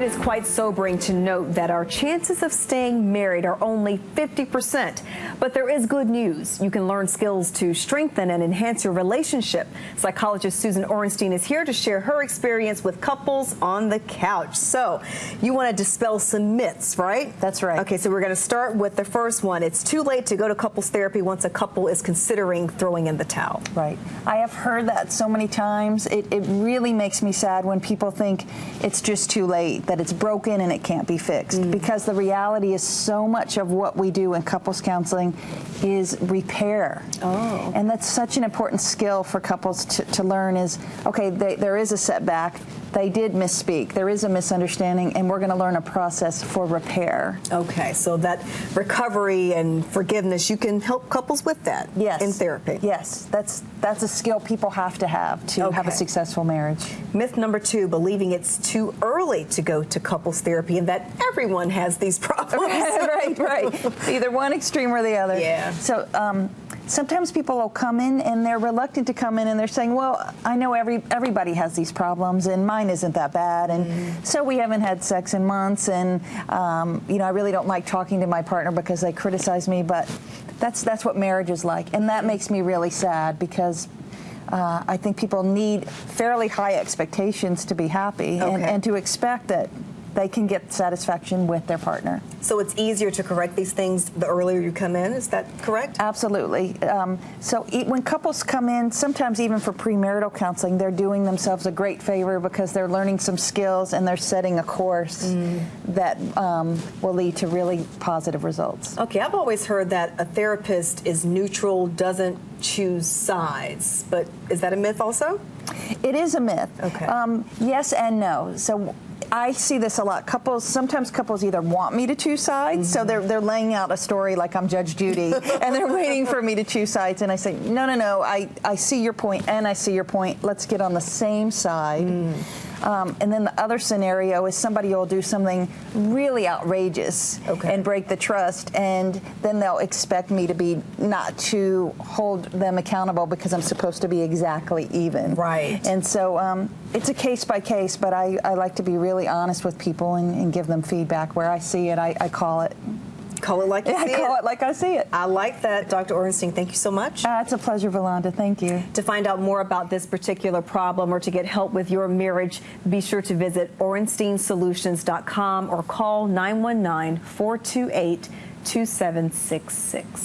It is quite sobering to note that our chances of staying married are only 50%. But there is good news. You can learn skills to strengthen and enhance your relationship. Psychologist Susan Orenstein is here to share her experience with couples on the couch. So you want to dispel some myths, right? That's right. Okay, so we're going to start with the first one. It's too late to go to couples therapy once a couple is considering throwing in the towel. Right. I have heard that so many times. It really makes me sad when people think it's just too late, that it's broken and it can't be fixed. Because the reality is so much of what we do in couples counseling is repair. Oh. And that's such an important skill for couples to learn is, okay, there is a setback. They did misspeak. There is a misunderstanding, and we're going to learn a process for repair. Okay, so that recovery and forgiveness, you can help couples with that. Yes. In therapy. Yes, that's a skill people have to have a successful marriage. Myth number 2, believing it's too early to go to couples therapy and that everyone has these problems. Right. Either one extreme or the other. Yeah. So sometimes people will come in and they're reluctant to come in and they're saying, well, I know everybody has these problems and mine isn't that bad, and so we haven't had sex in months, and I really don't like talking to my partner because they criticize me, but that's what marriage is like, and that makes me really sad because I think people need fairly high expectations to be happy and to expect that they can get satisfaction with their partner. So it's easier to correct these things the earlier you come in, is that correct? Absolutely. So when couples come in, sometimes even for premarital counseling, they're doing themselves a great favor because they're learning some skills and they're setting a course that will lead to really positive results. Okay, I've always heard that a therapist is neutral, doesn't choose sides, but is that a myth also? It is a myth. Okay. Yes and no. So I see this a lot. Sometimes couples either want me to choose sides, so they're laying out a story like I'm Judge Judy, and they're waiting for me to choose sides, and I say, no, I see your point, and I see your point. Let's get on the same side. And then the other scenario is somebody will do something really outrageous and break the trust, and then they'll expect me to be not to hold them accountable because I'm supposed to be exactly even. Right. And so it's a case by case, but I like to be really honest with people and give them feedback. Where I see it, I call it. Call it like you see it. I call it like I see it. I like that, Dr. Orenstein. Thank you so much. It's a pleasure, Valanda. Thank you. To find out more about this particular problem or to get help with your marriage, be sure to visit OrensteinSolutions.com or call 919-428-2766.